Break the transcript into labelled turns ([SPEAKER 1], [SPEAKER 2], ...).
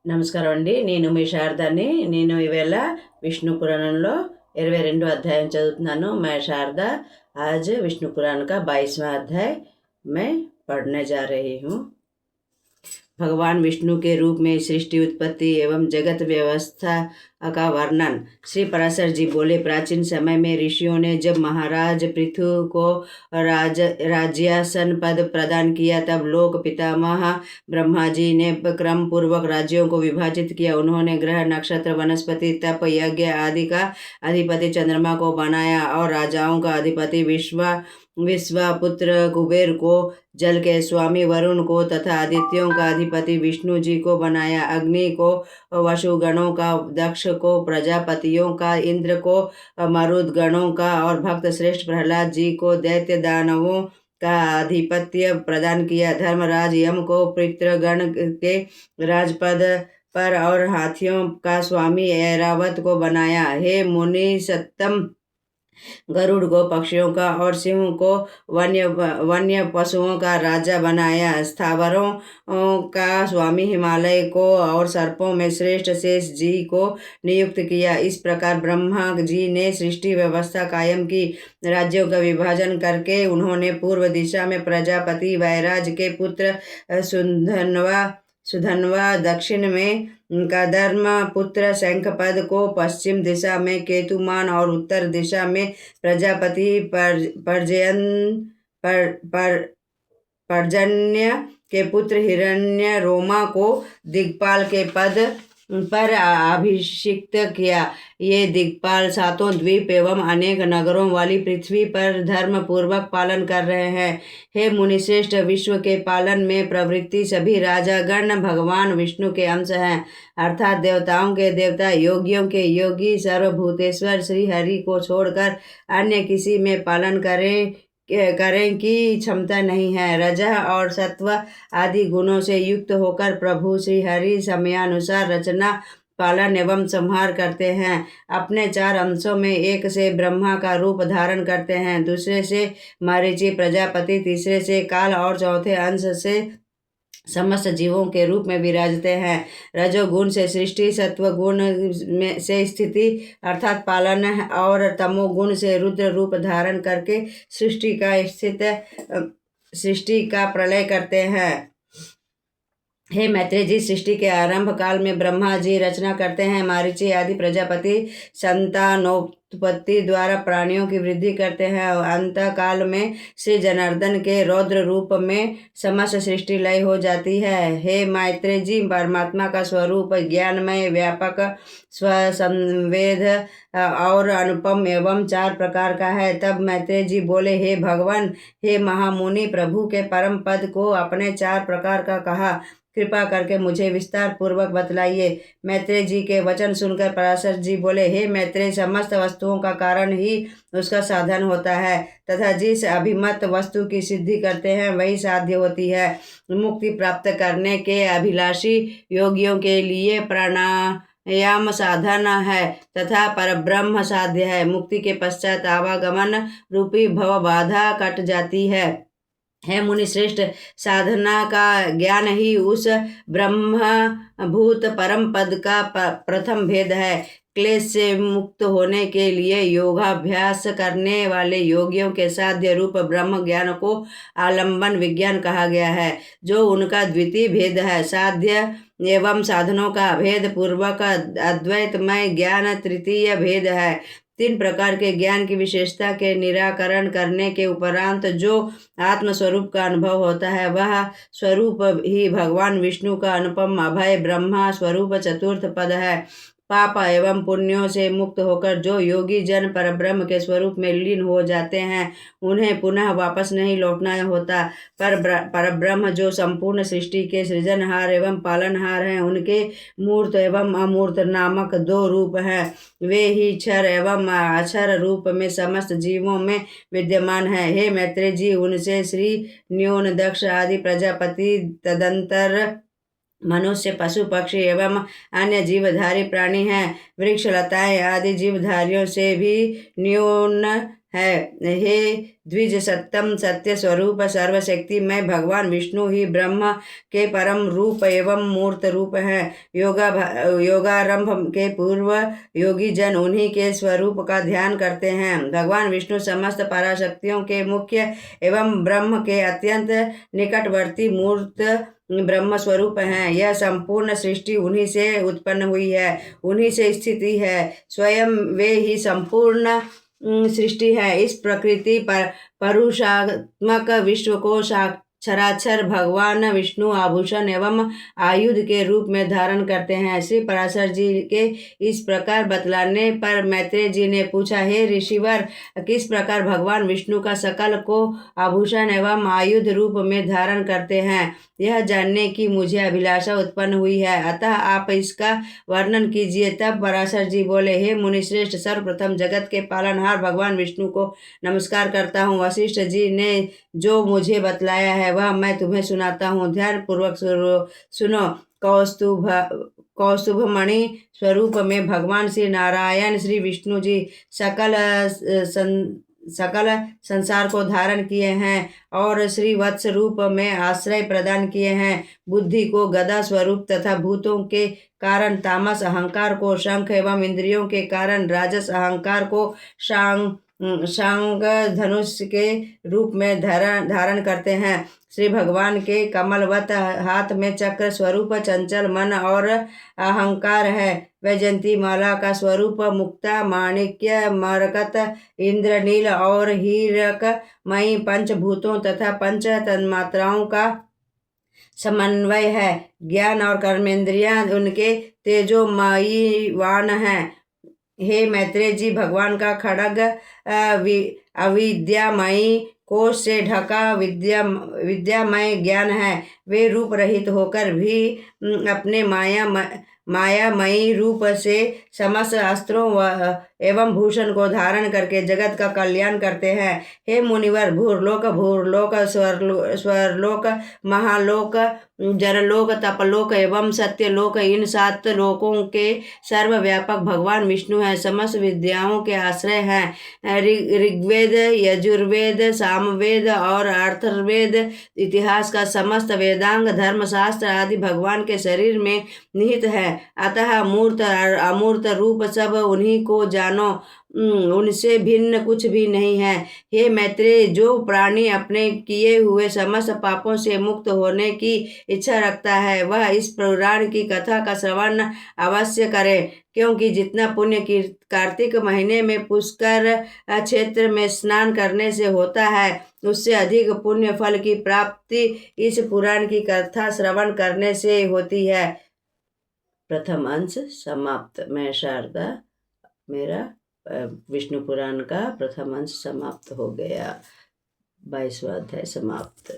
[SPEAKER 1] నమస్కారం అండి. నేను మీ శారదాని. నేను ఈవేళ విష్ణు పురాణంలో 22 अध्याय చదువుతున్నాను. मैं शारदा आज विष्णु पुराण का 22वां अध्याय मैं पढ़ने जा रही हूँ। भगवान विष्णु के रूप में सृष्टि उत्पत्ति एवं जगत व्यवस्था का वर्णन। श्री पराशर जी बोले, प्राचीन समय में ऋषियों ने जब महाराज पृथु को राज्यासन पद प्रदान किया, तब लोक पितामह ब्रह्मा जी ने क्रम पूर्वक राज्यों को विभाजित किया। उन्होंने ग्रह नक्षत्र वनस्पति तप यज्ञ आदि का अधिपति चंद्रमा को बनाया और राजाओं का अधिपति विश्वापुत्र कुबेर को, जल के स्वामी वरुण को तथा आदित्यों का अधिपति विष्णु जी को बनाया। अग्नि को वसुगणों का, दक्ष को प्रजापतियों का, इंद्र को मरुदगणों का और भक्त श्रेष्ठ प्रहलाद जी को दैत्य दानवों का आधिपत्य प्रदान किया। धर्मराज यम को पितृगण के राजपद पर और हाथियों का स्वामी ऐरावत को बनाया। हे मुनि सत्तम, गरुड़ को पक्षियों का और सिंह को वन्य पशुओं का राजा बनाया। स्थावरों का स्वामी हिमालय को और सर्पों में श्रेष्ठ शेष जी को नियुक्त किया। इस प्रकार ब्रह्मा जी ने सृष्टि व्यवस्था कायम की। राज्यों का विभाजन करके उन्होंने पूर्व दिशा में प्रजापति वैराज के पुत्र सुधन्वा, दक्षिण में कदर्म पुत्र शंखपद को, पश्चिम दिशा में केतुमान और उत्तर दिशा में प्रजापति पर्जन्य के पुत्र हिरण्य रोमा को दिग्पाल के पद पर अभिषिक्त किया। ये दिग्पाल सातों द्वीप एवं अनेक नगरों वाली पृथ्वी पर धर्म पूर्वक पालन कर रहे हैं। हे मुनिश्रेष्ठ, विश्व के पालन में प्रवृत्ति सभी राजागण भगवान विष्णु के अंश हैं, अर्थात देवताओं के देवता, योगियों के योगी, सर्वभूतेश्वर श्री हरि को छोड़कर अन्य किसी में पालन करें की क्षमता नहीं है। रजः और सत्व आदि गुणों से युक्त होकर प्रभु श्री हरि समयानुसार रचना, पालन एवं संहार करते हैं। अपने 4 अंशों में एक से ब्रह्मा का रूप धारण करते हैं, दूसरे से मरीचि प्रजापति, तीसरे से काल और चौथे अंश से समस्त जीवों के रूप में विराजते हैं। रजोगुण से सृष्टि, सत्वगुण से स्थिति अर्थात पालन और तमोगुण से रुद्र रूप धारण करके सृष्टि का प्रलय करते हैं। हे मैत्रेय जी, सृष्टि के आरंभ काल में ब्रह्मा जी रचना करते हैं। मारीचि आदि प्रजापति संतानोत्पत्ति द्वारा प्राणियों की वृद्धि करते हैं। अंत काल में श्री जनार्दन के रौद्र रूप में समस्त सृष्टि लय हो जाती है। हे मैत्रेय जी, परमात्मा का स्वरूप ज्ञानमय, व्यापक, स्वसंवेद और अनुपम एवं 4 प्रकार का है। तब मैत्रेय जी बोले, हे भगवान, हे महामुनि, प्रभु के परम पद को अपने 4 प्रकार का कहा, कृपा करके मुझे विस्तार पूर्वक बतलाइए। मैत्रेय जी के वचन सुनकर पराशर जी बोले, हे मैत्रेय, समस्त वस्तुओं का कारण ही उसका साधन होता है तथा जिस अभिमत वस्तु की सिद्धि करते हैं वही साध्य होती है। मुक्ति प्राप्त करने के अभिलाषी योगियों के लिए प्राणायाम साधन है तथा परब्रह्म साध्य है। मुक्ति के पश्चात आवागमन रूपी भव बाधा कट जाती है। है मुनि श्रेष्ठ, साधना का ज्ञान ही उस ब्रह्मभूत परम पद का प्रथम भेद है। क्लेश से मुक्त होने के लिए योगाभ्यास करने वाले योगियों के साध्य रूप ब्रह्म ज्ञान को आलंबन विज्ञान कहा गया है, जो उनका द्वितीय भेद है। साध्य एवं साधनों का भेद पूर्वक अद्वैतमय ज्ञान तृतीय भेद है। 3 प्रकार के ज्ञान की विशेषता के निराकरण करने के उपरांत जो आत्मस्वरूप का अनुभव होता है, वह स्वरूप ही भगवान विष्णु का अनुपम अभय ब्रह्मा स्वरूप चतुर्थ पद है। पाप एवं पुण्यों से मुक्त होकर जो योगी जन परब्रह्म के स्वरूप में लीन हो जाते हैं, उन्हें पुनः वापस नहीं लौटना होता। पर परब्रह्म जो संपूर्ण सृष्टि के सृजनहार एवं पालनहार हैं, उनके मूर्त एवं अमूर्त नामक 2 रूप हैं। वे ही क्षर एवं अक्षर रूप में समस्त जीवों में विद्यमान है। हे मैत्रेय जी, उनसे श्री न्यून, दक्ष आदि प्रजापति, तदंतर मनुष्य, पशु, पक्षी एवं अन्य जीवधारी प्राणी हैं। वृक्ष, लताएं आदि जीवधारियों से भी न्यून है। हे द्विज सत्यम सत्य स्वरूप सर्वशक्तिमय भगवान विष्णु ही ब्रह्म के परम रूप एवं मूर्त रूप है। योगारंभ के पूर्व योगी जन उन्हीं के स्वरूप का ध्यान करते हैं। भगवान विष्णु समस्त पराशक्तियों के मुख्य एवं ब्रह्म के अत्यंत निकटवर्ती मूर्त ब्रह्म स्वरूप हैं। यह संपूर्ण सृष्टि उन्हीं से उत्पन्न हुई है, उन्हीं से स्थिति है। स्वयं वे ही संपूर्ण सृष्टि है। इस प्रकृति पर परुषात्मक विश्व को क्षराक्षर भगवान विष्णु आभूषण एवं आयुध के रूप में धारण करते हैं। श्री पराशर जी के इस प्रकार बतलाने पर मैत्रेय जी ने पूछा, हे ऋषिवर, किस प्रकार भगवान विष्णु का सकल को आभूषण एवं आयुध रूप में धारण करते हैं, यह जानने की मुझे अभिलाषा उत्पन्न हुई है, अतः आप इसका वर्णन कीजिए। तब पराशर जी बोले, हे मुनिश्रेष्ठ, सर्वप्रथम जगत के पालनहार भगवान विष्णु को नमस्कार करता हूँ। वशिष्ठ जी ने जो मुझे बतलाया है वह मैं तुम्हें सुनाता हूँ, ध्यान पूर्वक सुनो। कौस्तुभमणि स्वरूप में भगवान श्री नारायण श्री विष्णु जी सकल संसार को धारण किए हैं और श्री वत्स रूप में आश्रय प्रदान किए हैं। बुद्धि को गदा स्वरूप तथा भूतों के कारण तामस अहंकार को शंख एवं इंद्रियों के कारण राजस अहंकार को शांग धनुष के रूप में धारण करते हैं। श्री भगवान के कमलवत हाथ में चक्र स्वरूप चंचल मन और अहंकार है। वैजयंती माला का स्वरूप मुक्ता माणिक्य मरकत इंद्रनील और हीरक मई पंचभूतों तथा पंच तन्मात्राओं का समन्वय है। ज्ञान और कर्मेंद्रियां उनके तेजोमयी वाण हैं। हे मैत्रेय जी, भगवान का खड्ग अविद्यामयी कोश से ढका विद्यामय ज्ञान है। वे रूप रहित होकर भी अपने मायामयी रूप से समस्त अस्त्रों एवं भूषण को धारण करके जगत का कल्याण करते हैं। हे मुनिवर, भूरलोक स्वरलोक महालोक जरलोक तपलोक एवं सत्यलोक, इन 7 लोकों के सर्वव्यापक भगवान विष्णु हैं। समस्त विद्याओं के आश्रय हैं। ऋग्वेद यजुर्वेद सामवेद और अर्थवेद इतिहास का समस्त वेदांग धर्मशास्त्र आदि भगवान के शरीर में निहित है। अतः मूर्त और अमूर्त रूप सब उन्हीं को जानो, उनसे भिन्न कुछ भी नहीं है। हे मैत्रेय, जो प्राणी अपने किए हुए समस्त पापों से मुक्त होने की इच्छा रखता है वह इस पुराण की कथा का श्रवण अवश्य करे, क्योंकि जितना पुण्य कार्तिक महीने में पुष्कर क्षेत्र में स्नान करने से होता है उससे अधिक पुण्य फल की प्राप्ति इस पुराण की कथा श्रवण करने से होती है। प्रथम अंश समाप्त। मैं शारदा, मेरा विष्णु पुराण का प्रथम अंश समाप्त हो गया। 22वां अध्याय समाप्त।